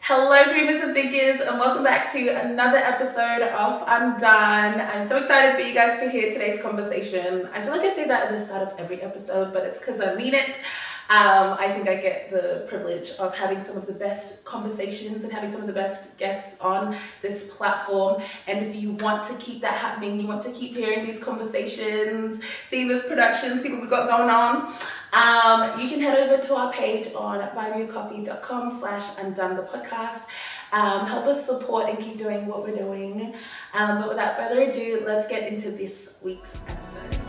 Hello, dreamers and thinkers, and welcome back to another episode of Undone. I'm so excited for you guys to hear today's conversation. I feel like I say that at the start of every episode, but it's because I mean it. I think I get the privilege of having some of the best conversations and having some of the best guests on this platform. And if you want to keep that happening, you want to keep hearing these conversations, seeing this production, see what we got going on, you can head over to our page on buymeacoffee.com/undone the podcast. Help us support and keep doing what we're doing. But without further ado, let's get into this week's episode.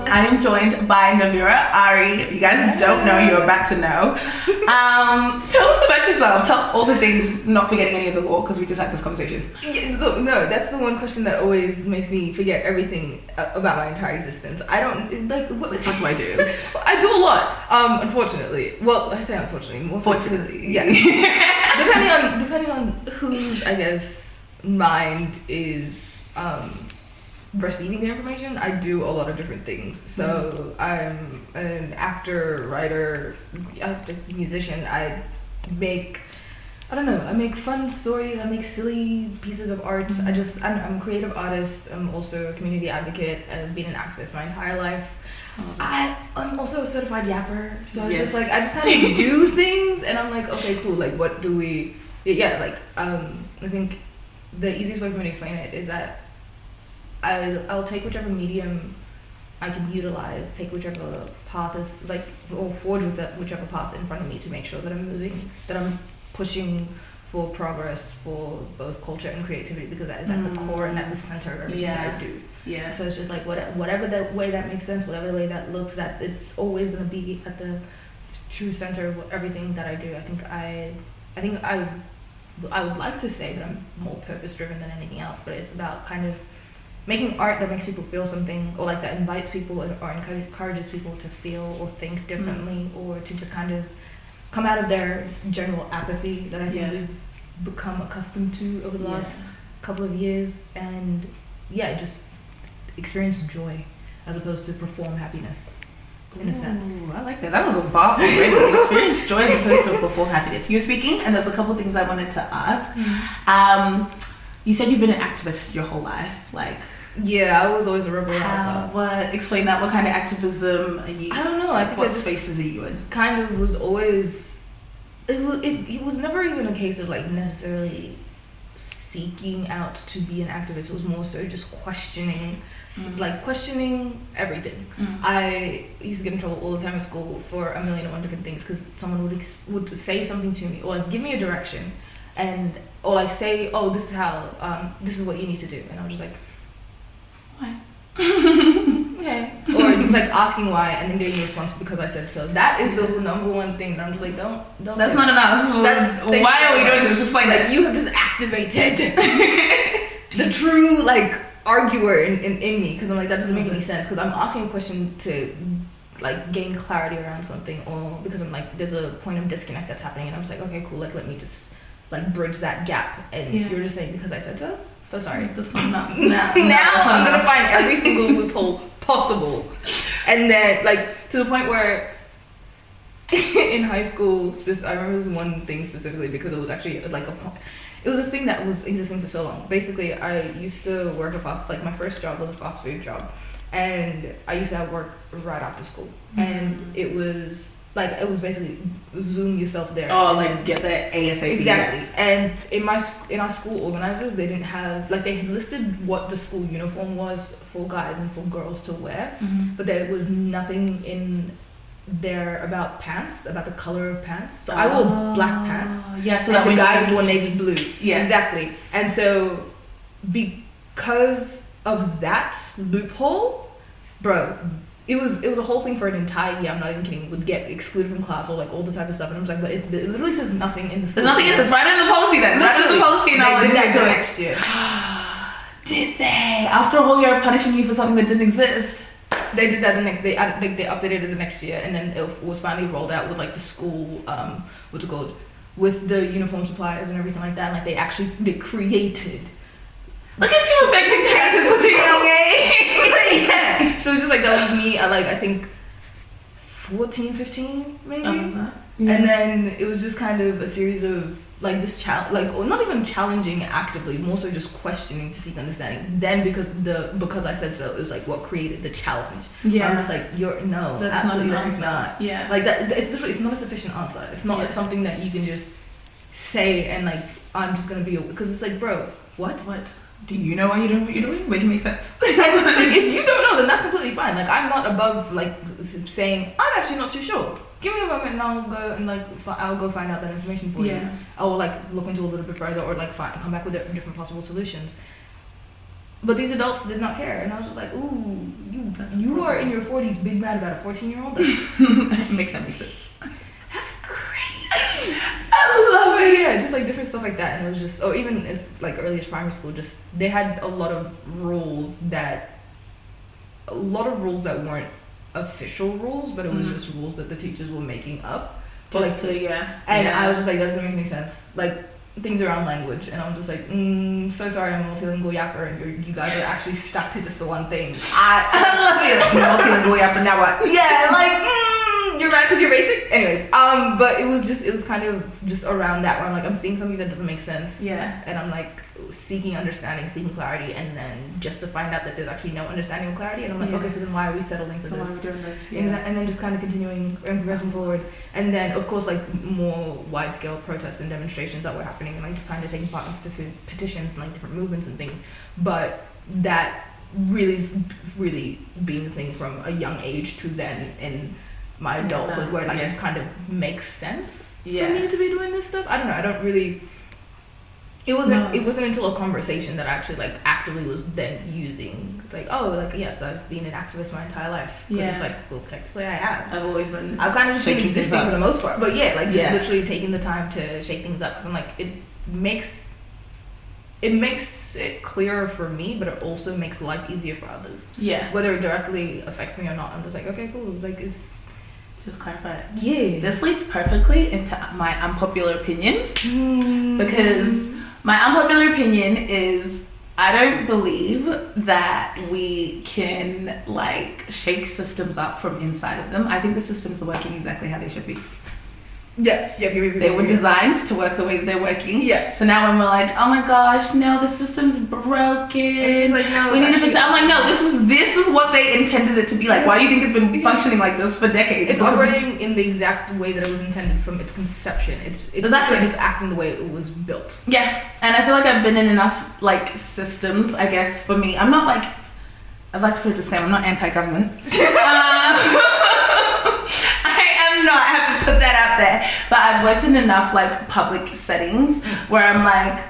I am joined by Navera Ari. If you guys don't know, you're about to know. Tell us about yourself. Tell all the things, not forgetting any of the law, because we just had this conversation. Yeah, no, that's the one question that always makes me forget everything about my entire existence. I don't, like, what do I do? I do a lot, unfortunately. Well, I say unfortunately, more Fortunately. Yeah. depending on whose, I guess, mind is, receiving the information, I do a lot of different things. So I'm an actor, writer, musician. I make fun stories. I make silly pieces of art. I'm a creative artist. I'm also a community advocate. I've been an activist my entire life. I'm also a certified yapper. So it's just like, I just kind of do things and I'm like, okay, cool. Like, what do we, I think the easiest way for me to explain it is that I'll take whichever medium I can utilize, take whichever path is or forge with whichever path in front of me to make sure that I'm moving, that I'm pushing for progress for both culture and creativity, because that is at the core and at the center of everything that I do. Yeah. So it's just like whatever that way that makes sense, whatever way that looks, that it's always gonna be at the true center of everything that I do. I think I would like to say that I'm more purpose driven than anything else, but it's about kind of making art that makes people feel something, or like that invites people or encourages people to feel or think differently, or to just kind of come out of their general apathy that I think we've become accustomed to over the last couple of years, and just experience joy as opposed to perform happiness in a sense. I like that. That was a bar already. Experience joy as opposed to perform happiness. You were speaking, and there's a couple of things I wanted to ask. You said you've been an activist your whole life, Yeah, I was always a rebel. Explain that. What kind of activism are you? I don't know. I think what spaces are you in? Kind of was always. It was never even a case of necessarily seeking out to be an activist. It was more so just questioning, questioning everything. I used to get in trouble all the time at school for a million and one different things, because someone would say something to me, or give me a direction, or say, oh, this is how, this is what you need to do, and I was just like, why? Okay. Or just asking why and then getting a response because I said so. That is the number one thing that I'm just like, don't. That's not enough. Why are we doing this? Explain that. You have just activated the true arguer in me, because I'm like, that doesn't make any sense, because I'm asking a question to gain clarity around something, or because I'm there's a point of disconnect that's happening, and I'm just like, okay, cool, let me just bridge that gap, and you're just saying because I said so. So sorry. That's not enough. Now I'm gonna find every single loophole possible, and then to the point where in high school, I remember this one thing specifically because it was actually it was a thing that was existing for so long. Basically, I used to work my first job was a fast food job, and I used to have work right after school, and it was basically Zoom yourself there. Oh, get the ASAP. Exactly. And in our school organizers, they didn't have they had listed what the school uniform was for guys and for girls to wear, but there was nothing in there about pants, about the color of pants. So I wore black pants. Yeah. So that the guys wore navy blue. Yeah. Exactly. And so because of that loophole, bro. It was a whole thing for an entire year. I'm not even kidding. Would get excluded from class or all the type of stuff, and I was like, but it literally says nothing in the. There's nothing in this. Write it in the policy then. Write it in the policy. They did that till next year. Did they? After a whole year of punishing you for something that didn't exist. They did that the next. They updated it the next year, and then it was finally rolled out with the school. What's it called? With the uniform suppliers and everything like that. They created Look at you affecting change at such a young age. Yeah. So it's just like, that was me at like, I think 14, 15 maybe. Yeah. And then it was just kind of a series of like just or not even challenging actively, more so just questioning to seek understanding. Then because I said so, it was like what created the challenge. Yeah. I'm just like, that's absolutely not. Yeah. Like that, it's not a sufficient answer. It's not something that you can just say and like, I'm just gonna be, because it's like, bro, what? Do you know why you're doing what you're doing? Make it make sense. If you don't know, then that's completely fine. Like, I'm not above like saying I'm actually not too sure. Give me a moment and I'll go and like I'll go find out that information for you. I will like look into a little bit further or like come back with different possible solutions. But these adults did not care, and I was just like, ooh, you are in your 40s, big mad about a 14-year-old. Make that make sense. That's crazy. I love it. Yeah, just like different stuff like that, and it was just, even as like early as primary school, just they had a lot of rules that weren't official rules, but it was just rules that the teachers were making up. But like, I was just like, that doesn't make any sense. Like things around language, and I'm just like, so sorry, I'm a multilingual yapper, and you guys are actually stuck to just the one thing. I love you. Multilingual yapper. Now what? Yeah, like you're mad because you're basic. Anyways, but it was kind of just around that where I'm like, I'm seeing something that doesn't make sense. Yeah. And I'm like seeking understanding, seeking clarity, and then just to find out that there's actually no understanding or clarity, and I'm like, okay, so then why are we settling for this? Why are we doing this? Yeah. And then just kind of continuing and progressing forward, and then of course like more wide scale protests and demonstrations that were happening, and like just kind of taking part in petitions and like different movements and things. But that really being the thing from a young age to then in my adulthood, where like it just kind of makes sense for me to be doing this stuff. I don't know. I don't really. It wasn't until a conversation that I actually like actively was then using. It's like, oh, like yes, I've been an activist my entire life. Yeah. It's like, well, technically I have. I've always been. I've kind of just been existing for the most part. But yeah, like just literally taking the time to shake things up. I'm like, it makes it clearer for me, but it also makes life easier for others. Yeah. Whether it directly affects me or not, I'm just like, okay, cool. It's like just clarify it. Yeah. This leads perfectly into my unpopular opinion because. My unpopular opinion is I don't believe that we can like shake systems up from inside of them. I think the systems are working exactly how they should be. They were designed to work the way that they're working. Yeah. So now when we're like, oh my gosh, no, the system's broken. She's like, no, we need to fix it. I'm like, no, this is what they intended it to be like. Why do you think it's been functioning like this for decades? It's operating in the exact way that it was intended from its conception. It's exactly just acting the way it was built. Yeah. And I feel like I've been in enough like systems, I guess, for me. I'm not like, I'd like to put a disclaimer, I'm not anti-government. I have to put that out there, but I've worked in enough like public settings where I'm like,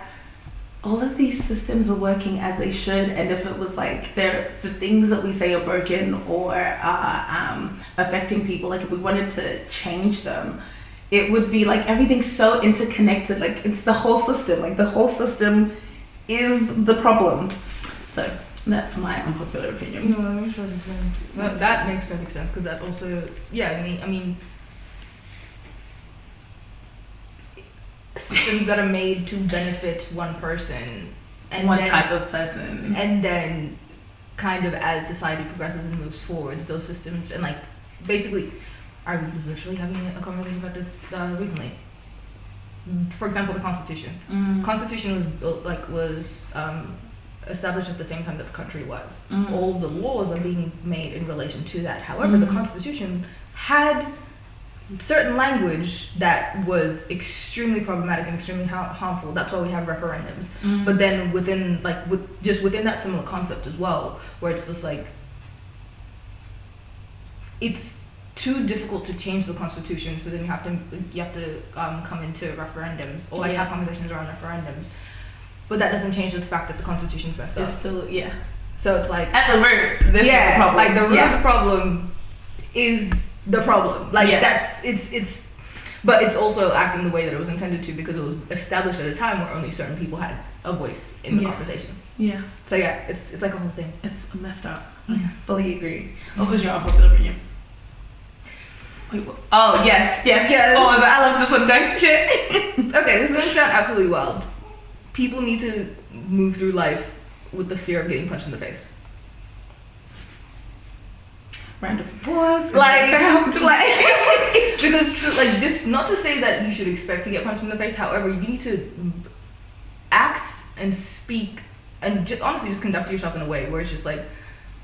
all of these systems are working as they should, and if it was like the things that we say are broken or are affecting people, like if we wanted to change them, it would be like everything's so interconnected, like it's the whole system, like the whole system is the problem. So that's my unpopular opinion. No, that makes perfect sense. That makes perfect sense because that also, I mean, systems that are made to benefit one person and one type of person, and then kind of as society progresses and moves forwards, those systems and like basically, I was literally having a conversation about this recently. For example, the Constitution. Constitution was built was established at the same time that the country was. All the laws are being made in relation to that. However, the Constitution had certain language that was extremely problematic and extremely harmful. That's why we have referendums. But then within within that similar concept as well, where it's just like it's too difficult to change the Constitution, so then you have to come into referendums or have conversations around referendums. But that doesn't change the fact that the Constitution's messed up. It's still, So it's like at the root, this is the problem. Like the root of the problem is the problem. Like that's it's but it's also acting the way that it was intended to because it was established at a time where only certain people had a voice in the conversation. Yeah. So it's like a whole thing. It's messed up. I fully agree. What was your unpopular opinion? Wait, what? Oh yes. Oh, I love this one. Don't shit. Okay, this is gonna sound absolutely wild. People need to move through life with the fear of getting punched in the face. Round of applause. Like, sound. Like, because like, just not to say that you should expect to get punched in the face. However, you need to act and speak and honestly just conduct yourself in a way where it's just like,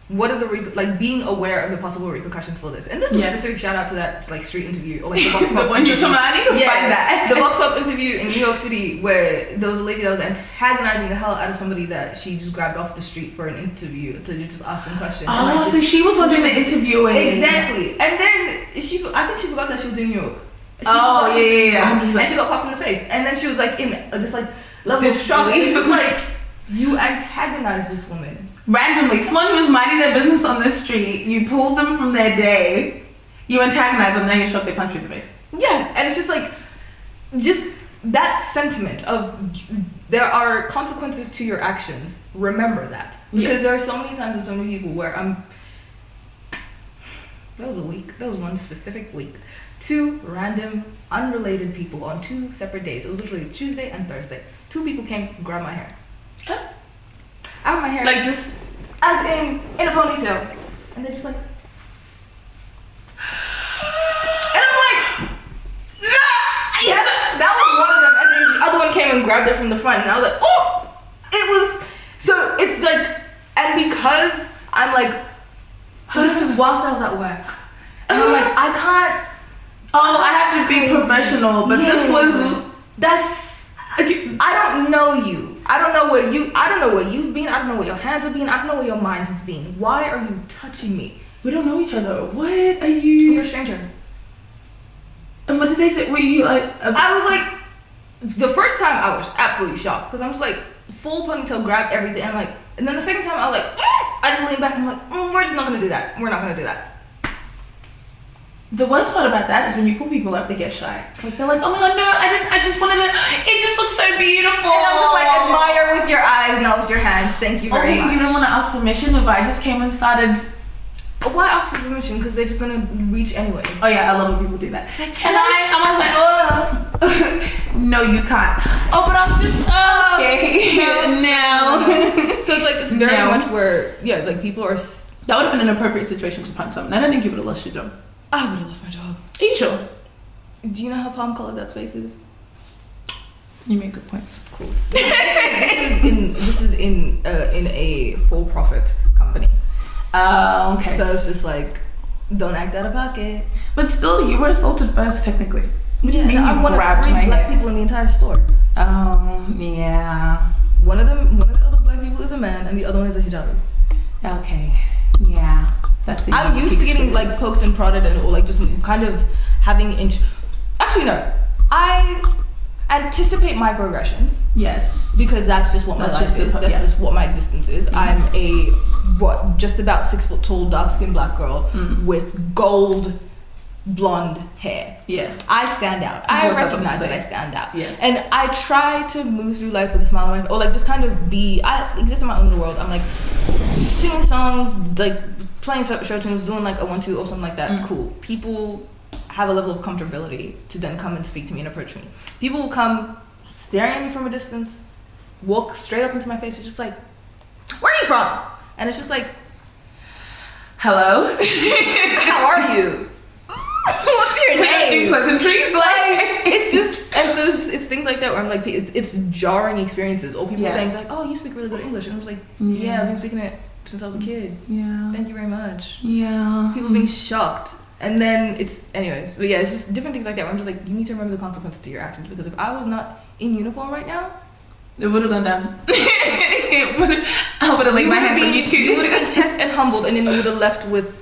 what are the being aware of the possible repercussions for this? And this is a specific shout out to that like street interview or like the Vox Pop when you told me I need to find that. The Vox Pop interview in New York City where there was a lady that was antagonizing the hell out of somebody that she just grabbed off the street for an interview to just ask them questions. Oh, so she was doing the interviewing. Exactly. And then I think she forgot that she was in New York. Yeah. And she got popped in the face. And then she was like in this like level of shock. And it's just like, you antagonized this woman. Randomly, someone who was minding their business on the street, you pulled them from their day, you antagonize them, now you're shocked they punch you in the face. Yeah, and it's just like, just that sentiment of there are consequences to your actions. Remember that. Because there are so many times and so many people where that was one specific week. 2 random, unrelated people on 2 separate days. It was literally Tuesday and Thursday. 2 people came, grabbed my hair. Out of my hair. Like just as in a ponytail. And they're just like, and I'm like, yes, that was one of them. And then the other one came and grabbed it from the front. And I was like, oh, it was, so it's like, and because I'm like, this is whilst I was at work. And I'm like, I can't. Oh, I have to be professional, but this was, I don't know you. I don't know where you've been. I don't know where your hands have been. I don't know where your mind has been. Why are you touching me? We don't know each other. What are you? You're a stranger. And what did they say? Were you like? I was like, the first time I was absolutely shocked because I'm just like full ponytail, grab everything. And I'm like, and then the second time I was like, I just leaned back and I'm like, we're just not gonna do that. We're not gonna do that. The worst part about that is when you pull people up, they get shy. Like they're like, oh my god, no, I just wanted to. It just looks so beautiful. And I'm just like, admire with your eyes, not with your hands. Thank you very much. You don't want to ask permission if I just came and started. Why ask for permission? Because they're just gonna reach anyways. Oh yeah, I love when people do that. Can I was like, oh, no, you can't. Oh, but I'm just okay. No. So it's like it's very much where it's like people are. That would have been an appropriate situation to punch someone. I don't think you would have lost your job. I would have lost my job. Are you sure? Do you know how palm colored that space is? You make good points. Cool. This is in a for-profit company. Okay. So it's just like, don't act out of pocket. But still, you were assaulted first, technically. What do you mean I'm you one of grabbed 3 my black hair? people in the entire store. Yeah. One of the other black people is a man, and the other one is a hijabi. Okay. Yeah. I'm used to getting like poked and prodded or like just kind of having actually no, I anticipate microaggressions. Yes, because that's just what my life is. That's just what my existence is. Mm-hmm. I'm a just about 6 foot tall, dark skinned black girl with gold blonde hair. Yeah, I stand out. I recognize that I stand out. Yeah, and I try to move through life with a smile on my face, or like just kind of be. I exist in my own little world. I'm like singing songs, like playing show tunes, doing like a 1-2 or something like that. Cool. People have a level of comfortability to then come and speak to me and approach me. People will come staring at me from a distance, walk straight up into my face. It's just like, where are you from? And it's just like, hello. How are you? What's your name? Do pleasantries, like it's just, and so it's things like that where I'm like, it's jarring experiences, or people saying it's like, oh, you speak really good English, and I was like, yeah, I've been speaking it since I was a kid. Yeah. Thank you very much. Yeah. People being shocked. And then anyways, but yeah, it's just different things like that where I'm just like, you need to remember the consequences to your actions, because if I was not in uniform right now, it would have gone down. I would have laid my hands on you too. You would have been checked and humbled, and then you would have left with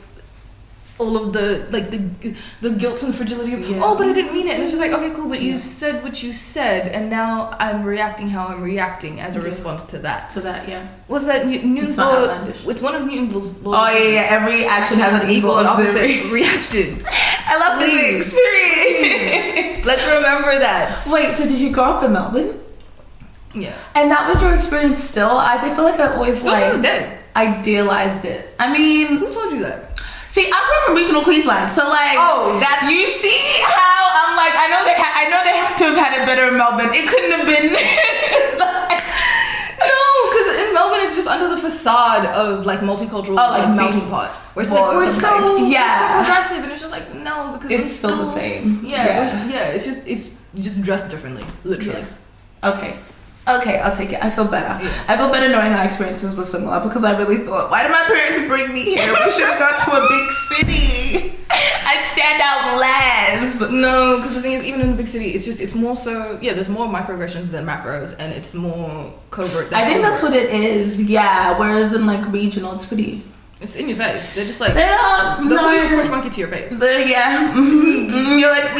all of the guilt and fragility of oh, but I didn't mean it. And it's just like, okay, cool, but you said what you said, and now I'm reacting how I'm reacting as a response to that. What's that? Newton's law? It's one of Newton's laws. Oh yeah. Every action has an equal and opposite reaction. I love this experience. Let's remember that. Wait, so did you grow up in Melbourne? Yeah. And that was your experience still? I feel like I always idealized it. I mean, who told you that? See, I'm from regional Queensland, so like, that's you see how I'm like, I know they have to have had it better in Melbourne. It couldn't have been. No, because in Melbourne it's just under the facade of like multicultural like melting pot. Where it's like we're so progressive, and it's just like no, because it's still the same. It's just dressed differently, literally. Okay, I'll take it. I feel better. Yeah. I feel better knowing our experiences were similar, because I really thought, why did my parents bring me here? We should have gone to a big city. I'd stand out less. No, because the thing is, even in a big city, it's more so, there's more microaggressions than macros, and it's more covert than I think that's what it is, whereas in like regional, it's pretty... It's in your face. They're just like they'll put your punch monkey to your face. You're like,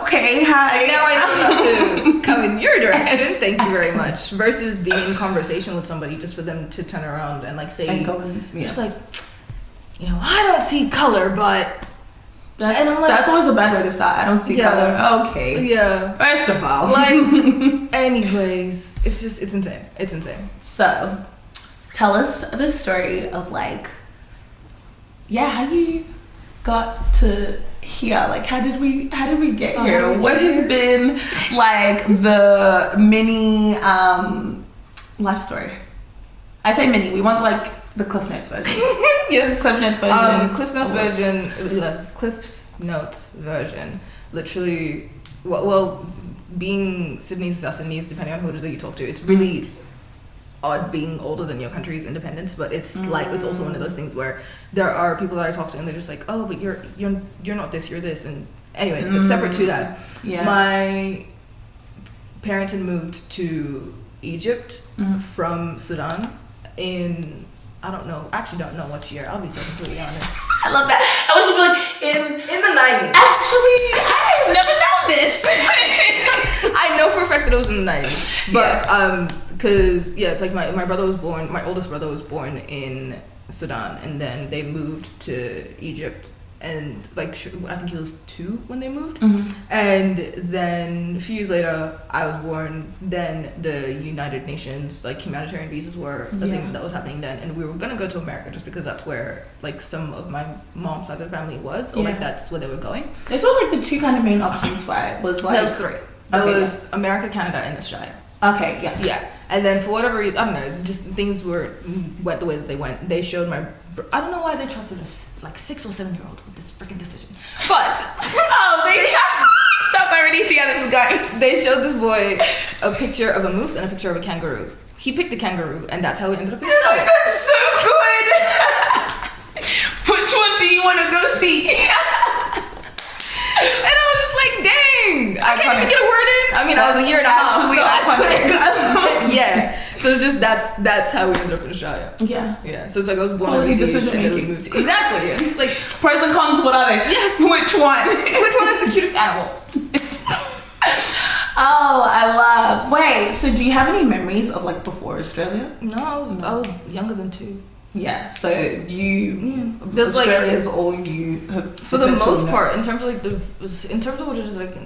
okay, hi. Now I know not to come in your direction. Thank you very much. Versus being in conversation with somebody just for them to turn around and like say, just like, I don't see color, but that's always a bad way to start. I don't see color. Okay. Yeah. First of all, anyways, it's insane. It's insane. So, tell us the story of like. How you got to here? Like, how did we get here? What has been like the mini life story? I say mini. We want like the Cliff Notes version. Yes, Cliff Notes version. Cliff Notes version. Literally, well, being Sydney's or Sydney's, depending on who it is that you talk to, it's really odd being older than your country's independence, but it's like it's also one of those things where there are people that I talk to and they're just like, oh, but you're not this, you're this, and anyways, but separate to that, my parents had moved to Egypt from Sudan in don't know what year. I'll be so completely honest. I love that. I was like in the 90s. Actually, I've never known this. I know for a fact that it was in the 90s, but because it's like my oldest brother was born in Sudan, and then they moved to Egypt, and like I think he was 2 when they moved, and then a few years later I was born. Then the United Nations like humanitarian visas were a thing that was happening then, and we were gonna go to America just because that's where like some of my mom's side of the family was, or like that's where they were going. Those were like the 2 kind of main options, right? Was like that was 3. There was America, Canada, and Australia. Okay, yeah. And then for whatever reason, I don't know, just things went the way that they went. They showed I don't know why they trusted us, like 6 or 7-year-old with this freaking decision. But stop already, see how this is going. They showed this boy a picture of a moose and a picture of a kangaroo. He picked the kangaroo, and that's how we ended up in Australia. That's so good. Which one do you want to go see? And I was just like, dang, I can't even get a word in. I mean, I was a year and a half. So it's just that's how we ended up in Australia. Yeah. So it's like I was born overseas, decision and then we making. moved. Exactly. Yeah. It's like pros and cons. What are they? Yes. Which one? Which one is the cutest animal? Oh, I love. Wait. So do you have any memories of like before Australia? No, I was younger than 2. Yeah, so you Australia is all you have for the most part in terms of like what it is like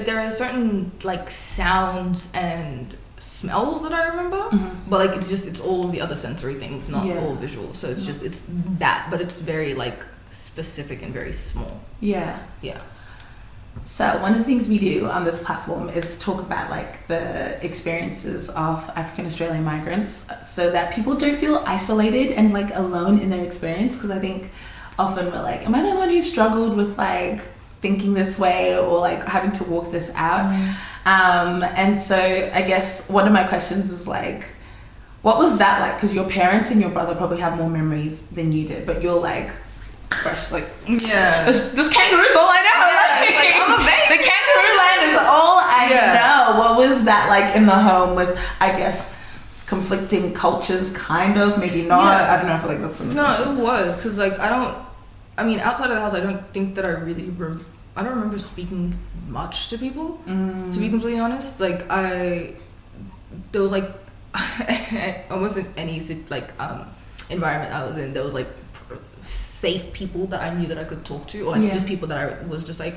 there are certain like sounds and smells that I remember, but like it's all of the other sensory things, not all visual. So it's just it's that, but it's very like specific and very small. Yeah. So one of the things we do on this platform is talk about like the experiences of African Australian migrants, so that people don't feel isolated and like alone in their experience. Because I think often we're like, am I the one who struggled with like thinking this way or like having to walk this out? And so I guess one of my questions is like, what was that like? Because your parents and your brother probably have more memories than you did, but you're like fresh, like this kangaroo's all I know. Like I'm a baby. The kangaroo land is all I know. What was that like in the home with, I guess, conflicting cultures, kind of, maybe not. I don't know. I feel like that's it was because like I mean outside of the house I don't think that I really I don't remember speaking much to people, to be completely honest. Like there was like almost in any like environment I was in, there was like safe people that I knew that I could talk to, or like just people that I was just like,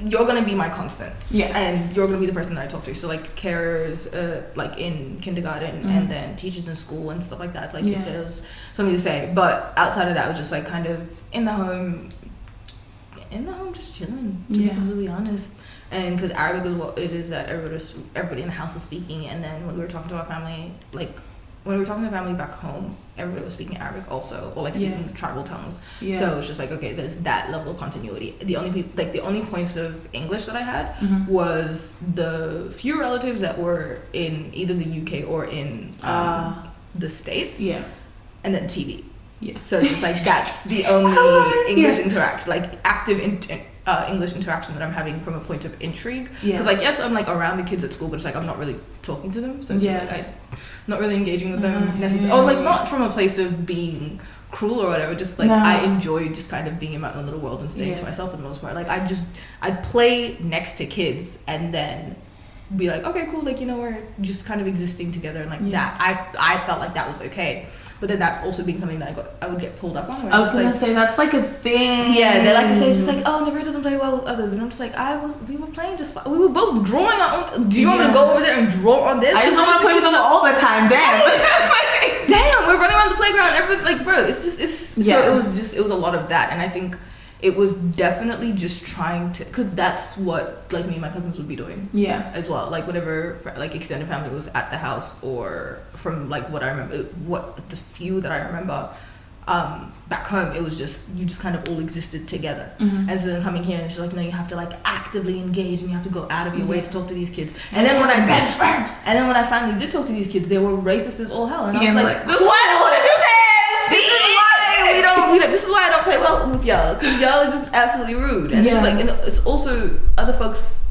you're gonna be my constant, and you're gonna be the person that I talk to. So like carers, like in kindergarten, and then teachers in school and stuff like that. It's like if there's something to say, but outside of that, it was just like kind of in the home, just chilling. To be completely honest, and because Arabic is what it is that everybody in the house is speaking, and then when we were talking to our family, like when we were talking to family back home, everybody was speaking Arabic also, or like speaking tribal tongues. Yeah. So it's just like, okay, there's that level of continuity. The only points of English that I had was the few relatives that were in either the UK or in the States. Yeah. And then TV. Yeah. So it's just like, that's the only English interaction, like active English interaction that I'm having from a point of intrigue. Because like, yes, I'm like around the kids at school, but it's like I'm not really talking to them. So it's just like I'm not really engaging with them necessarily. Or like not from a place of being cruel or whatever, just like I enjoy just kind of being in my own little world and staying to myself for the most part. Like I'd play next to kids and then be like, okay, cool, like, you know, we're just kind of existing together and like that. I felt like that was okay. But then that also being something that I would get pulled up on. I was gonna say that's like a thing. Yeah, they like to say it's just like, oh, Navera doesn't play well with others, and I'm just like, we were playing just fine. We were both drawing our own. Do you want me to go over there and draw on this? I just don't want to play with them all the time. Damn, we're running around the playground. And everyone's like, bro, so it was a lot of that, and I think it was definitely just trying to, because that's what like me and my cousins would be doing as well, like whenever like extended family was at the house, or from like what I remember, what the few that I remember back home, it was just, you just kind of all existed together. And so then coming here and she's like, no, you have to like actively engage and you have to go out of your way to talk to these kids. And then when I finally did talk to these kids, they were racist as all hell, and I was like, this is why I don't want to do this. This is why I don't play well with y'all, because y'all are just absolutely rude. And it's just like, and it's also other folks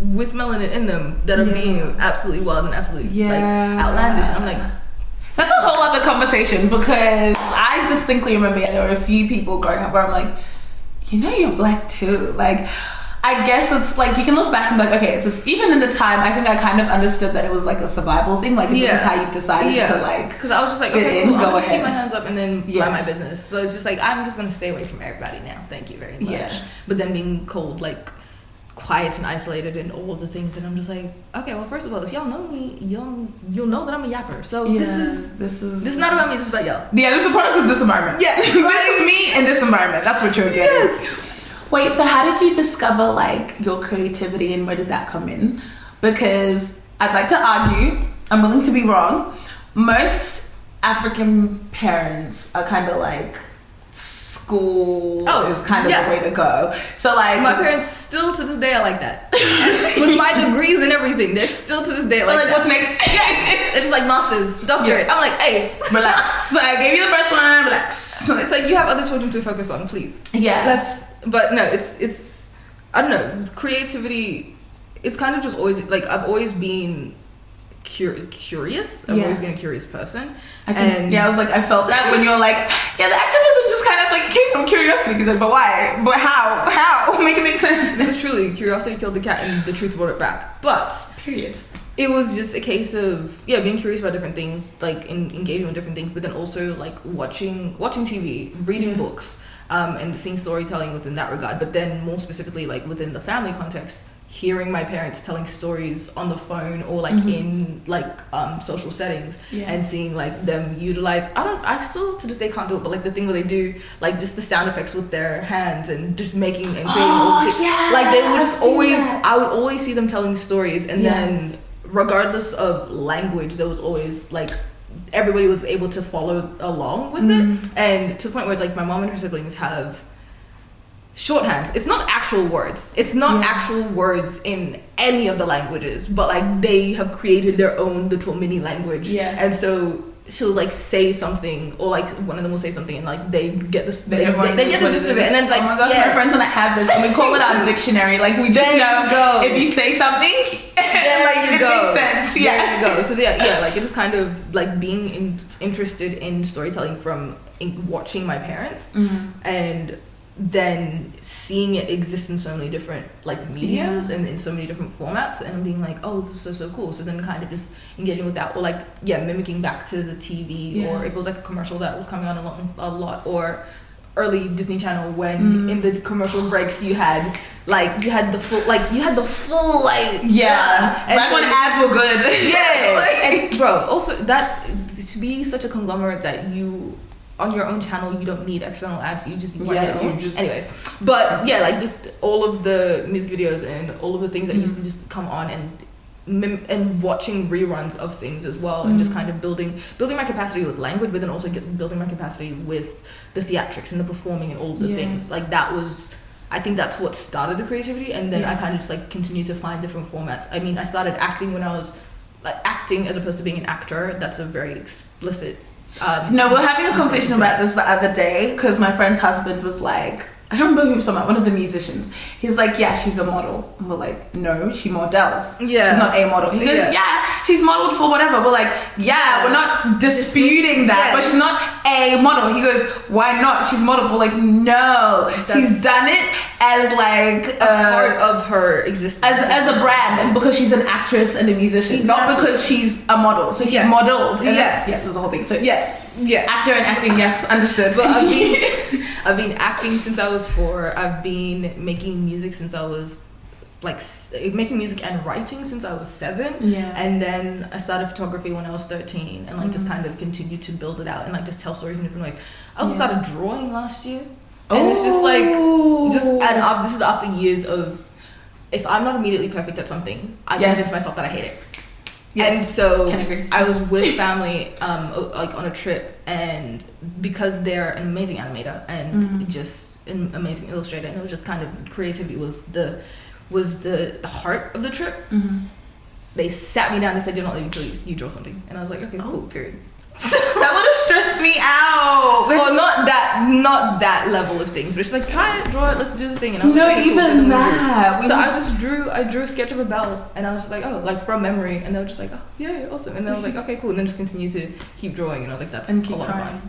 with melanin in them that are being absolutely wild and absolutely like outlandish. And I'm like, that's a whole other conversation, because I distinctly remember there were a few people growing up where I'm like, you know, you're black too. Like, I guess it's like, you can look back and be like, okay, it's just, even in the time, I think I kind of understood that it was like a survival thing. Like, this is how you've decided to like, because I was just like, okay, cool, I'll just keep my hands up and then mind my business. So it's just like, I'm just gonna stay away from everybody now. Thank you very much. But then being called like quiet and isolated and all of the things, and I'm just like, okay, well, first of all, if y'all know me, you'll know that I'm a yapper. So this is not about me. This is about y'all. Yeah, this is a product of this environment. Yeah, this is me in this environment. That's what you're getting. Yes. Wait, so how did you discover like your creativity, and where did that come in? Because I'd like to argue, I'm willing to be wrong, most African parents are kind of like, school is kind of the way to go. So like, my parents still to this day are like that. With my degrees and everything, they're still to this day like that. What's next? Yes, it's like masters, doctorate. I'm like, hey, relax. I gave you the first one. Relax. It's like, you have other children to focus on, please. Yeah. But no, it's I don't know, creativity. It's kind of just always like, I've always been curious. I've always been a curious person. I was like, I felt that when you're like, the activism just kind of like came from curiosity. Because like, but why? But how? Make it make sense. Because truly, curiosity killed the cat and the truth brought it back. But period. It was just a case of being curious about different things, like engaging with different things, but then also like watching TV, reading books, and seeing storytelling within that regard. But then more specifically, like within the family context, hearing my parents telling stories on the phone or like in like social settings, and seeing like them utilize, I still to this day can't do it, but like the thing where they do like just the sound effects with their hands and just making and creating like they would just always, I would always see them telling stories, and then regardless of language, there was always like everybody was able to follow along with it, and to the point where it's like my mom and her siblings have shorthands. It's not actual words. It's not actual words in any of the languages, but like they have created their own little mini language. And so she'll like say something, or like one of them will say something, and like they get this, they get the gist of it, and then like, oh my gosh, my friends and I have this, and we call it our dictionary. Like we just know if you say something, like it makes sense. There you go. So like it just kind of like being interested in storytelling from watching my parents, and then seeing it exist in so many different like mediums and in so many different formats, and being like, oh, this is so cool. So then kind of just engaging with that, or like mimicking back to the TV, or if it was like a commercial that was coming on a lot, or early Disney Channel when in the commercial breaks you had the full like back when ads were good. And bro, also that to be such a conglomerate that you on your own channel, you don't need external ads. You just anyways. But like just all of the music videos and all of the things that used to just come on and and watching reruns of things as well, and just kind of building my capacity with language, but then also building my capacity with the theatrics and the performing and all the things. Like that was, I think that's what started the creativity, and then I kind of just like continued to find different formats. I mean, I started acting when I was like acting as opposed to being an actor. That's a very explicit. No, we're having a conversation about this the other day because my friend's husband was like, I don't remember who he was talking about, one of the musicians. He's like, yeah, she's a model. And we're like, no, she models. Yeah. She's not a model. He goes, yeah, she's modeled for whatever. We're like, yeah, we're not disputing that, but she's not a model. He goes, why not? She's modeled. We're like, no, she's done it as like a part of her existence. As a brand, and because she's an actress and a musician, not because she's a model. So she's modeled. And then, there's a whole thing. So actor and acting, yes, understood. But I've been acting since I was 4. I've been making music since I was like making music and writing since I was 7. Yeah. And then I started photography when I was 13, and like just kind of continued to build it out and like just tell stories in different ways. I also started drawing last year, and it's just like this is after years of, if I'm not immediately perfect at something, I convince myself that I hate it. Yes, and so I was with family like on a trip, and because they're an amazing animator and just an amazing illustrator, and it was just kind of creativity was the heart of the trip. They sat me down and said, "You're not leaving until you draw something," and I was like, "Okay, cool." Period. That would have stressed me out. Well, not that level of things, but just like try it, draw it, let's do the thing. And I was no, like, okay, even cool. that. So I drew a sketch of a bell, and I was just like, oh, like from memory, and they were just like, oh, yeah, awesome. And then I was like, okay, cool, and then just continue to keep drawing, and I was like, that's a lot of fun.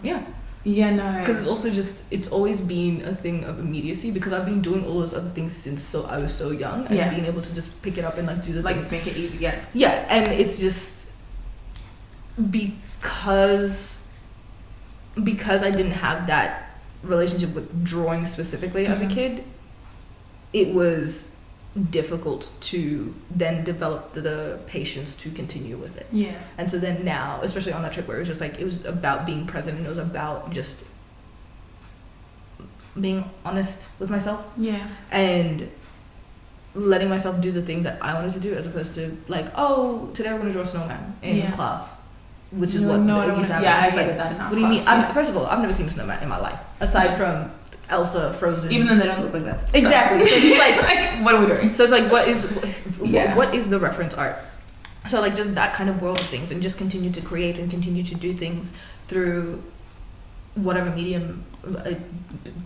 Yeah, no. Because it's also just, it's always been a thing of immediacy, because I've been doing all those other things since I was so young, and being able to just pick it up and like do the like thing. Make it easy. Yeah, and it's just because I didn't have that relationship with drawing specifically as a kid, it was difficult to then develop the patience to continue with it. Yeah. And so then now, especially on that trip where it was just like, it was about being present, and it was about just being honest with myself. Yeah. And letting myself do the thing that I wanted to do, as opposed to like, oh, today we're going to draw a snowman in class. Which is what it used to happen. Yeah, I hated that in our What do you mean? First of all, I've never seen a snowman in my life, aside from Elsa, Frozen. Even though they don't look like that. Exactly. So it's like what are we doing? So it's like, what is the reference art? So like just that kind of world of things, and just continue to create and continue to do things through whatever medium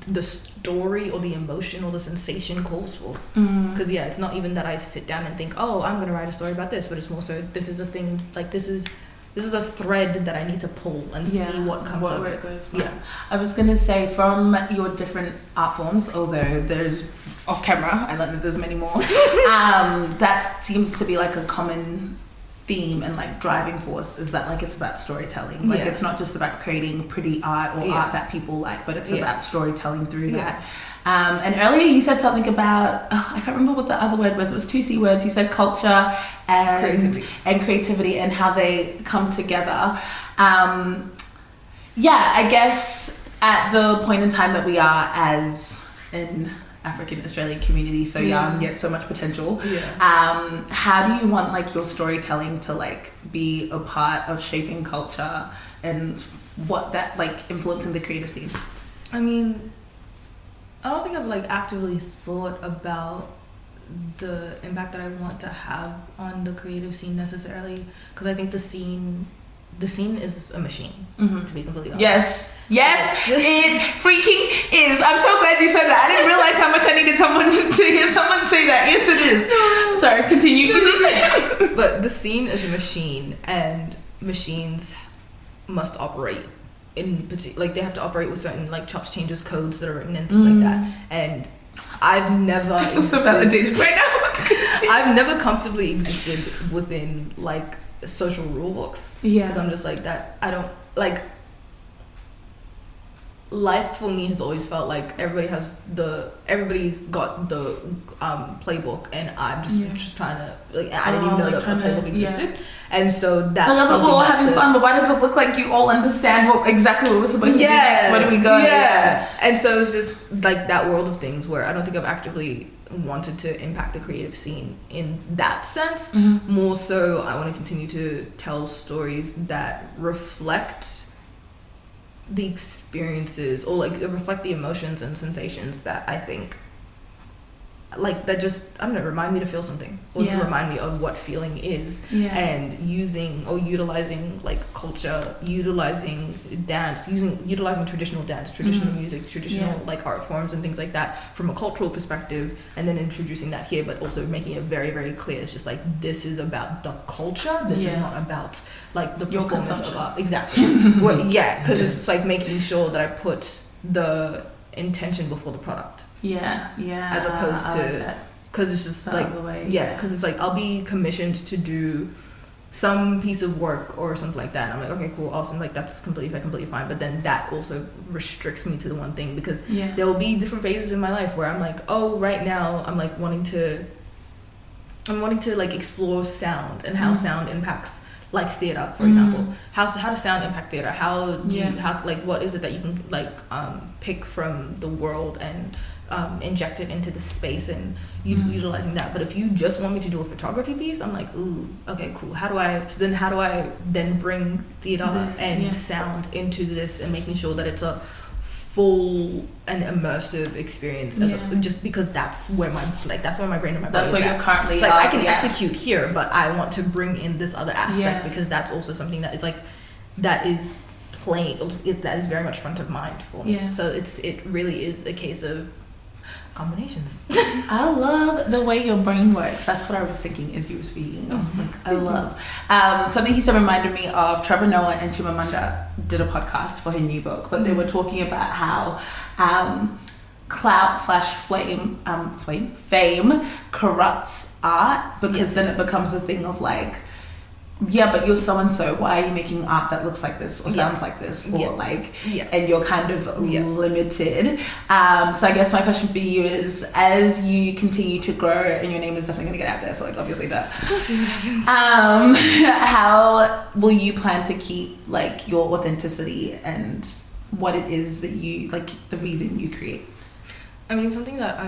the story or the emotion or the sensation calls for. Because it's not even that I sit down and think, oh, I'm gonna write a story about this, but it's more so, this is a thing, like this is a thread that I need to pull and see what comes of where it. It goes from. Yeah. I was going to say, from your different art forms, although there's off camera, I learned that there's many more, that seems to be like a common theme and like driving force, is that like it's about storytelling. Like it's not just about creating pretty art or art that people like, but it's about storytelling through that. And earlier you said something about, I can't remember what the other word was. It was 2 C words. You said culture and creativity and how they come together. I guess at the point in time that we are as an African Australian community, so young yet so much potential. How do you want like your storytelling to like be a part of shaping culture, and what that like influencing the creative scenes? I mean, I don't think I've like actively thought about the impact that I want to have on the creative scene necessarily, because I think the scene is a machine, to be completely honest. Yes, it freaking is. I'm so glad you said that. I didn't realize how much I needed someone to hear someone say that. Yes, it is. Sorry, continue. But the scene is a machine, and machines must operate in particular, like they have to operate with certain like chops, changes, codes that are written and things like that. And I've never I feel so validated right now. I've never comfortably existed within like social rule books. Because I'm just like that. I don't like. Life for me has always felt like everybody's got the playbook, and I'm just trying to like, I didn't even know that a playbook existed. And so that's I love that we're all having fun, but why does it look like you all understand exactly what we're supposed to do next? Where do we go? And so it's just like that world of things where I don't think I've actively wanted to impact the creative scene in that sense. Mm-hmm. More so, I want to continue to tell stories that reflect the experiences, or like reflect the emotions and sensations that I think, like, that just, I don't know, remind me to feel something, or to remind me of what feeling is. And using or utilizing like culture, utilizing dance, utilizing traditional dance, traditional music, traditional like art forms and things like that from a cultural perspective, and then introducing that here, but also making it very, very clear. It's just like, this is about the culture, this is not about like the performance of art. Exactly. Because it's just like making sure that I put the intention before the product. As opposed to, because it's just like, because it's like, I'll be commissioned to do some piece of work or something like that, and I'm like, okay, cool, awesome, like that's completely fine. But then that also restricts me to the one thing, because there will be different phases in my life where I'm like, oh, right now I'm like wanting to like explore sound and how sound impacts like theater, for example. How does sound impact theater? How like, what is it that you can like pick from the world and inject it into the space and utilizing that? But if you just want me to do a photography piece, I'm like, ooh, okay, cool. How do I then bring theater and sound into this, and making sure that it's a full and immersive experience, just because that's where my brain and my body that's is where at. you're currently it's like I can execute here, but I want to bring in this other aspect, because that's also something that is like, that is playing, that is very much front of mind for me. So it really is a case of combinations. I love the way your brain works. That's what I was thinking as you were speaking. I was like, I love. Something you said reminded me of Trevor Noah and Chimamanda did a podcast for her new book, but they were talking about how clout / fame corrupts art, because then it becomes a thing of like, but you're so and so, why are you making art that looks like this or sounds like this, or like, and you're kind of limited. So I guess my question for you is, as you continue to grow, and your name is definitely going to get out there, so like obviously that, we'll see what happens. How will you plan to keep like your authenticity and what it is that you like, the reason you create? I mean, something that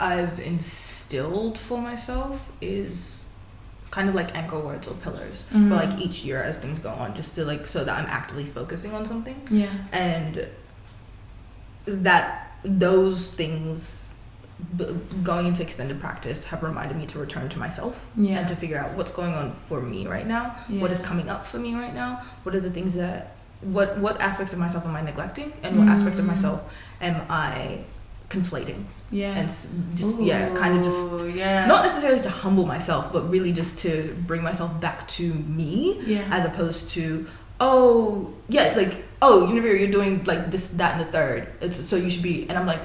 I've instilled for myself is kind of like anchor words or pillars for like each year as things go on, just to like, so that I'm actively focusing on something. And that those things going into extended practice have reminded me to return to myself and to figure out what's going on for me right now, what is coming up for me right now, what are the things that, what aspects of myself am I neglecting, and what aspects of myself am I conflating. And just kind of just not necessarily to humble myself, but really just to bring myself back to me, as opposed to, it's like, Navera, you're doing like this, that, and the third, it's so you should be, and I'm like,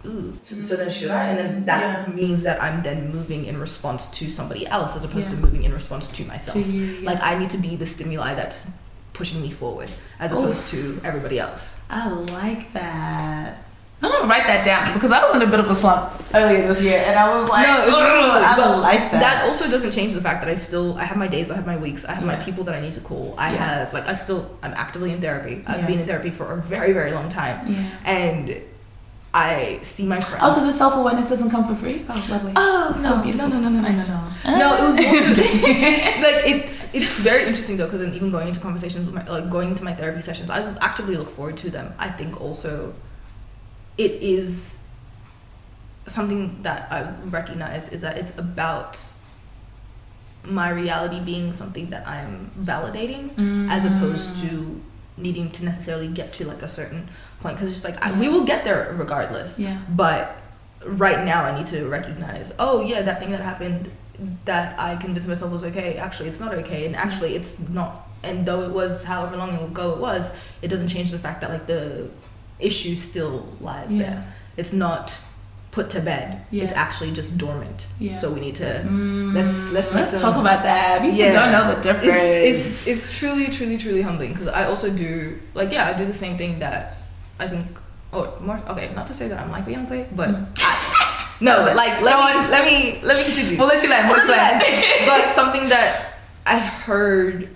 ooh, so then should I? And then that means that I'm then moving in response to somebody else, as opposed to moving in response to myself. Like, I need to be the stimuli that's pushing me forward, as opposed to everybody else. I like that. I'm gonna write that down, because I was in a bit of a slump earlier this year, and I was like, no, it's really good. I like that. That also doesn't change the fact that I have my days, I have my weeks, I have my people that I need to call. I have like, I'm actively in therapy. I've been in therapy for a very, very long time, and I see my friends. Also, the self-awareness doesn't come for free. Oh, lovely. Oh no, beautiful. No. Nice. No, it was more like it's very interesting though, because even going into conversations with going into my therapy sessions, I actively look forward to them. I think also it is something that I've recognized, is that it's about my reality being something that I'm validating, as opposed to needing to necessarily get to like a certain point, because it's just like we will get there regardless. But right now I need to recognize, that thing that happened that I convinced myself was okay, actually it's not okay, and actually it's not, and though it was however long ago it was, it doesn't change the fact that like the issue still lies there. It's not put to bed. It's actually just dormant. So we need to let's talk about that. People don't know the difference. It's truly humbling, because I also do I do the same thing that I think not to say that I'm like Beyonce, but let me continue. We'll let you land. But something that I heard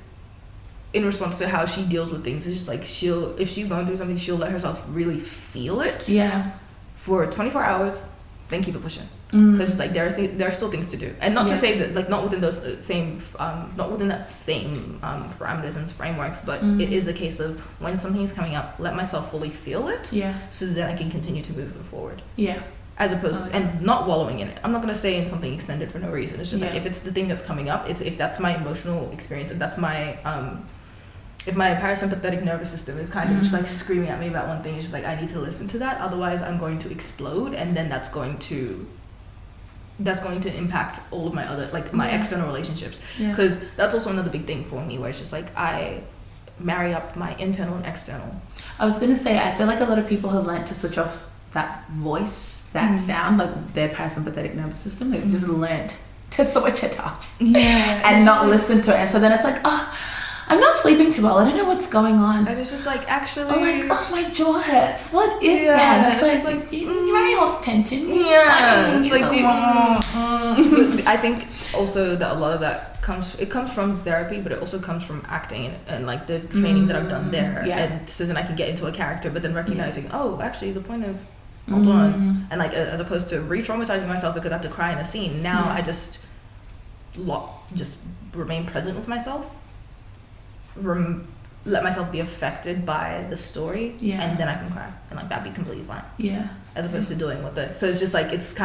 in response to how she deals with things, is just like, if she's going through something, she'll let herself really feel it for 24 hours, then keep it pushing. Because it's like there are still things to do, and not to say that like not within those same not within that same parameters and frameworks, but it is a case of when something is coming up, let myself fully feel it, so that I can continue to move it forward. As opposed to, and not wallowing in it. I'm not gonna stay in something extended for no reason. It's just like if it's the thing that's coming up, if that's my emotional experience, if that's my if my parasympathetic nervous system is kind of just like screaming at me about one thing, it's just like I need to listen to that, otherwise I'm going to explode, and then that's going to impact all of my other, like my external relationships, because that's also another big thing for me, where it's just like I marry up my internal and external. I was gonna say, I feel like a lot of people have learned to switch off that voice, that sound, like their parasympathetic nervous system. They've just learned to switch it off, and not listen to it, and so then it's like, oh, I'm not sleeping too well, I don't know what's going on. And it's just like, actually... Oh, like, oh, my jaw hurts. What is that? It's just like, you're very hot tension. Yeah. It's like, I think also that a lot of that comes from therapy, but it also comes from acting and like the training that I've done there. And so then I can get into a character, but then recognizing, oh, actually the point of, hold on. And like, as opposed to re-traumatizing myself because I have to cry in a scene, now I just remain present with myself. Let myself be affected by the story, and then I can cry, and like that'd be completely fine. As opposed to dealing with it. So it's just like it's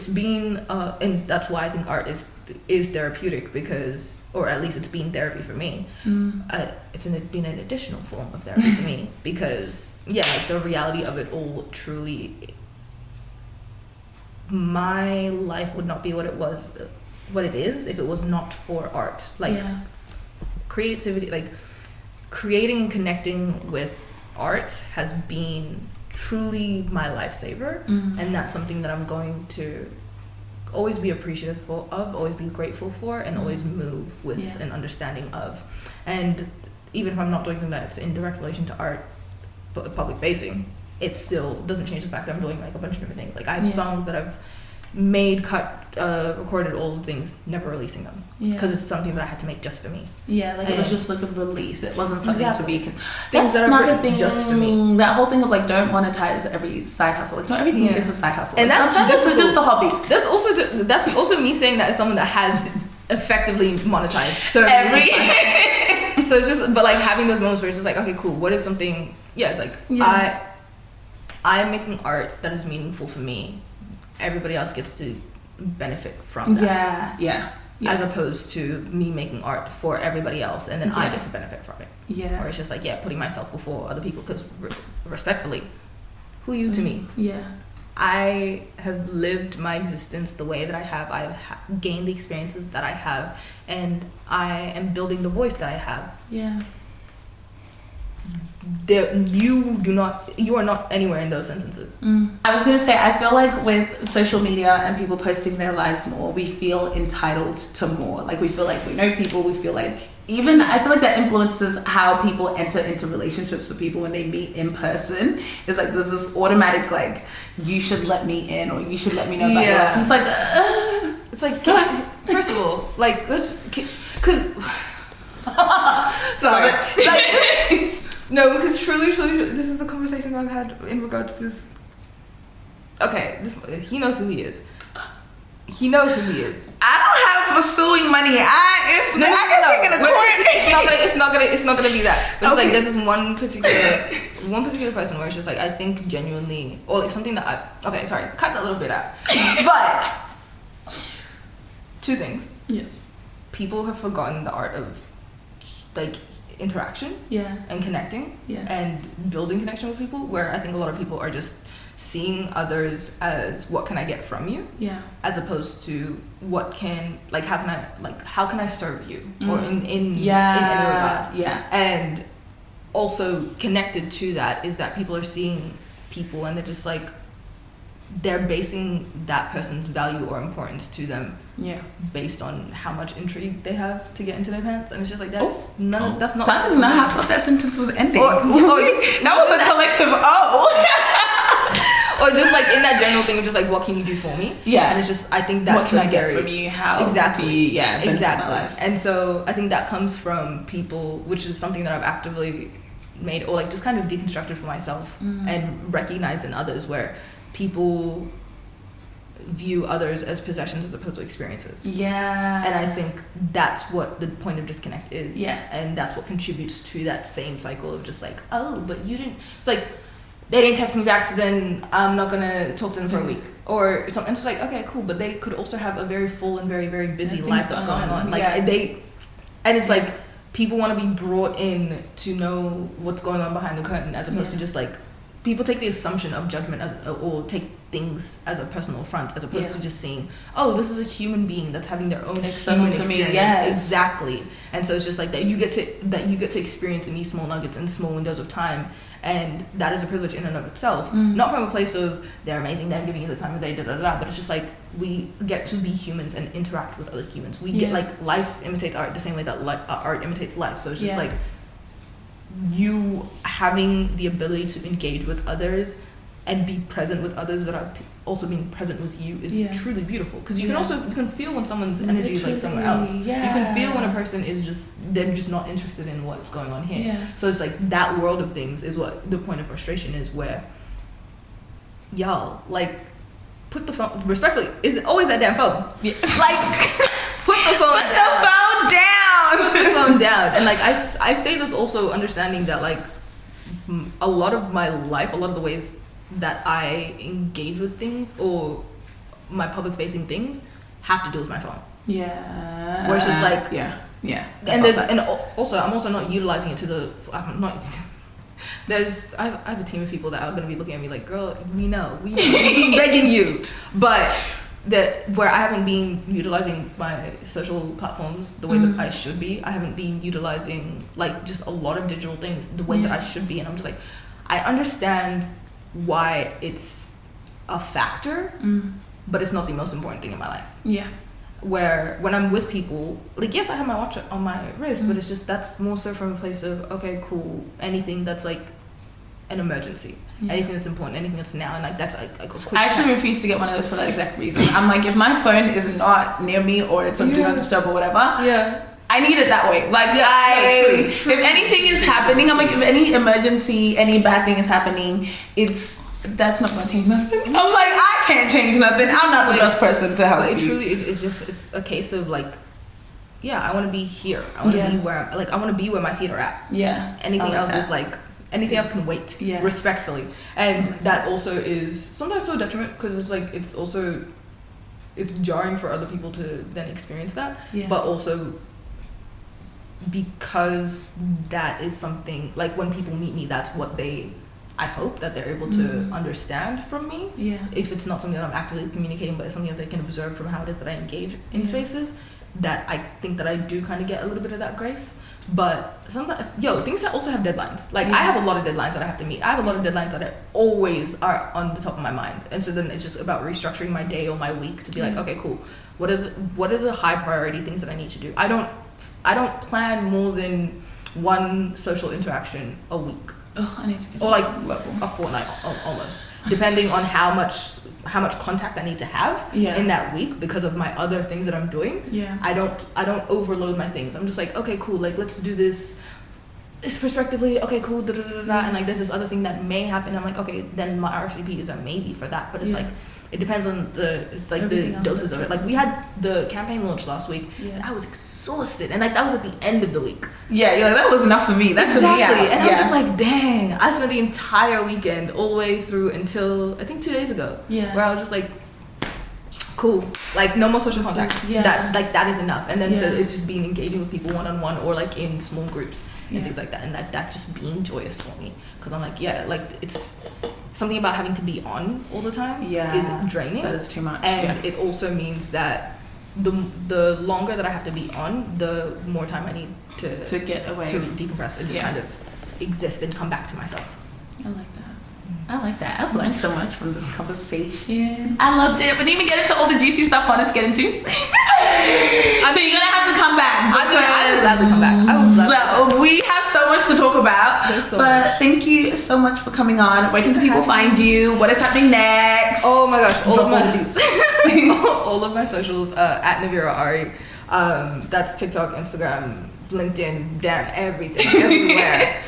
being and that's why I think art is therapeutic, because, or at least it's been therapy for me. It's been an additional form of therapy for me, because like the reality of it all, truly, my life would not be what it is if it was not for art. Like creativity, like creating and connecting with art has been truly my lifesaver, and that's something that I'm going to always be appreciative of, always be grateful for, and always move with an understanding of. And even if I'm not doing something that's in direct relation to art, but public facing, it still doesn't change the fact that I'm doing like a bunch of different things. Like I have songs that I've made, cut, recorded, all the things, never releasing them, because it's something that I had to make just for me. Like it was just like a release. It wasn't something to be things that are written just for me. That whole thing of like, don't monetize every side hustle. Like not everything is a side hustle, and like, that's sometimes it's just a hobby. That's also me saying that as someone that has effectively monetized so every so it's just, but like having those moments where it's just like, okay, cool, what is something, it's like I'm making art that is meaningful for me, everybody else gets to benefit from that. As opposed to me making art for everybody else, and then I get to benefit from it. Or it's just like, putting myself before other people, because respectfully, who are you to me? I have lived my existence the way that I have. I've gained the experiences that I have, and I am building the voice that I have. You are not anywhere in those sentences. I was gonna say, I feel like with social media and people posting their lives more, we feel entitled to more. Like we feel like we know people, we feel like, even I feel like that influences how people enter into relationships with people when they meet in person. It's like there's this automatic like, you should let me in, or you should let me know about your life. It's like first of all, like let's, because sorry. No, because truly, this is a conversation I've had in regards to this. Okay, he knows who he is. He knows who he is. I don't have pursuing money. I get taken to court. It's not gonna be that. But it's like there's this one particular person where it's just like, I think genuinely, or like something that cut that little bit out. But two things. People have forgotten the art of like interaction and connecting and building connection with people, where I think a lot of people are just seeing others as what can I get from you, as opposed to how can I serve you, or in any regard. And also connected to that is that people are seeing people and they're just like, they're basing that person's value or importance to them based on how much intrigue they have to get into their pants, and it's just like that's not that is not how I thought that sentence was ending. That was a collective or just like in that general thing of just like, what can you do for me? And it's just, I think that's what can I get from you, how exactly my life. And so I think that comes from people, which is something that I've actively made, or like just kind of deconstructed for myself and recognized in others, where people view others as possessions as opposed to experiences. Yeah. And I think that's what the point of disconnect is. Yeah. And that's what contributes to that same cycle of just like, oh, but you didn't, it's like, they didn't text me back, so then I'm not gonna talk to them for a week or something. It's like, okay, cool, but they could also have a very full and very, very busy life that's going on. Like and it's like people want to be brought in to know what's going on behind the curtain, as opposed to just like people take the assumption of judgment or take things as a personal affront, as opposed to just seeing, oh, this is a human being that's having their own human experience. Exactly. And so it's just like that you get to experience in these small nuggets and small windows of time. And that is a privilege in and of itself. Not from a place of they're amazing, they're giving you the time of day, but it's just like we get to be humans and interact with other humans. We get like life imitates art the same way that art imitates life. So it's just like you having the ability to engage with others and be present with others that are also being present with you is truly beautiful, because you can feel when someone's energy is like somewhere else. You can feel when a person is they're just not interested in what's going on here. So it's like that world of things is what the point of frustration is, where y'all like put the phone respectfully, is always that damn phone. Like put the phone down. And like I say this also understanding that like a lot of my life, a lot of the ways that I engage with things or my public facing things have to do with my phone. Yeah. Where it's just like And also I'm also not utilizing it to the I'm not I have a team of people that are going to be looking at me like, girl, we know we've been begging you, but that where I haven't been utilizing my social platforms the way that I should be. I haven't been utilizing like just a lot of digital things the way that I should be, and I'm just like, I understand why it's a factor, but it's not the most important thing in my life. Where when I'm with people, like, yes, I have my watch on my wrist, but it's just that's more so from a place of, okay, cool, anything that's like an emergency, anything that's important, anything that's now, and like that's like a quick I actually refuse to get one of those for that exact reason. I'm like, if my phone is not near me or it's on do not disturb or whatever, I need it that way. Like if anything is happening, I'm like, if any emergency, any bad thing is happening, that's not gonna change nothing. I'm like, I can't change nothing. I'm not the best person to help you. But it truly is. It's a case of like, I want to be here. I want to be where I want to be where my feet are at. Anything else is like. Anything else can wait, respectfully. And that also is sometimes so detriment, because it's like, it's jarring for other people to then experience that. But also because that is something, like when people meet me, that's what I hope that they're able to understand from me. If it's not something that I'm actively communicating, but it's something that they can observe from how it is that I engage in spaces, that I think that I do kind of get a little bit of that grace. But sometimes, things that also have deadlines. Like I have a lot of deadlines that I have to meet. I have a lot of deadlines that always are on the top of my mind. And so then it's just about restructuring my day or my week to be like, okay, cool. What are the high priority things that I need to do? I don't plan more than one social interaction a week. I need to get or like a fortnight almost, depending on how much contact I need to have in that week because of my other things that I'm doing. I don't overload my things. I'm just like, okay, cool, like let's do this prospectively. Okay, cool, and like there's this other thing that may happen. I'm like, okay, then my RCP is a maybe for that, but it's like it depends on the doses of it. Like we had the campaign launch last week, and I was exhausted, and like that was at the end of the week. You're like, that was enough for me. That's exactly. And I'm just like, dang, I spent the entire weekend all the way through until I think 2 days ago, where I was just like, cool, like no more social contact. That is enough. And then so it's just being engaging with people one-on-one or like in small groups and things like that, and that just being joyous for me, because I'm like, like it's something about having to be on all the time is draining. That is too much. And it also means that the longer that I have to be on, the more time I need to get away, to decompress and just kind of exist and come back to myself. I like that. I've learned so much from this conversation. I loved it. We didn't even get into all the juicy stuff I wanted to get into. So you're gonna have to come back. I would gladly come back. So we have so much to talk about. But thank you so much for coming on. Where can the people find you? What is happening next? Oh my gosh, all of my socials at Navera Ari. That's TikTok, Instagram, LinkedIn, damn everything, everywhere.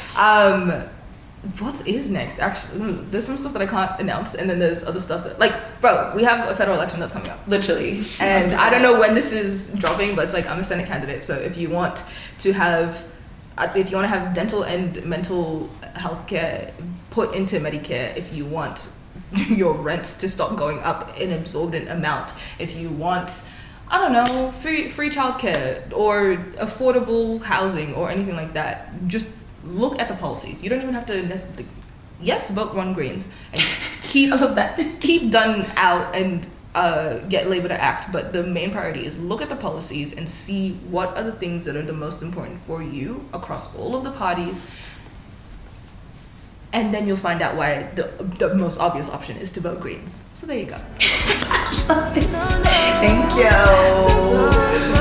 what is next? Actually, there's some stuff that I can't announce, and then there's other stuff that, like, bro, we have a federal election that's coming up. Literally. And I don't know when this is dropping, but it's like, I'm a Senate candidate, so if you want to have dental and mental health care put into Medicare, if you want your rents to stop going up in exorbitant amount, if you want, I don't know, free childcare or affordable housing or anything like that, just look at the policies. You don't even have to necessarily, yes, vote Run Greens and keep Dunn out and get Labor to act, but the main priority is look at the policies and see what are the things that are the most important for you across all of the parties, and then you'll find out why the most obvious option is to vote Greens. So there you go. Thank you.